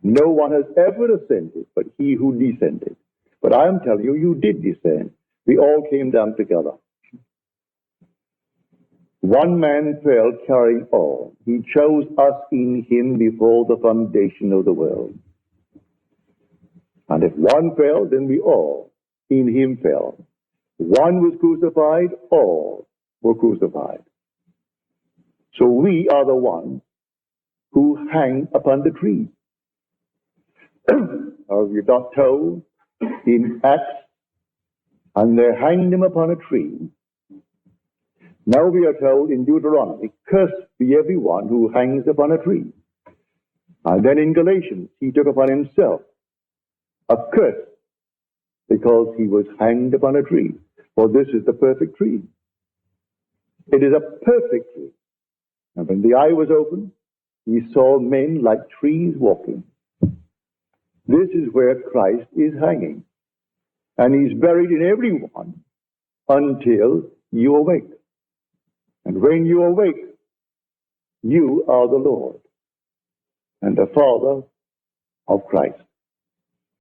No one has ever ascended but he who descended. But I am telling you, you did descend. We all came down together. One man fell carrying all. He chose us in him before the foundation of the world. And if one fell, then we all in him fell. One was crucified, all were crucified. So we are the ones who hang upon the tree. Are you not told in Acts, and they hanged him upon a tree? Now we are told in Deuteronomy, cursed be everyone who hangs upon a tree. And then in Galatians, he took upon himself a curse because he was hanged upon a tree. For this is the perfect tree. It is a perfect tree. And when the eye was opened, he saw men like trees walking. This is where Christ is hanging. And he's buried in everyone until you awake. And when you awake, you are the Lord and the Father of Christ.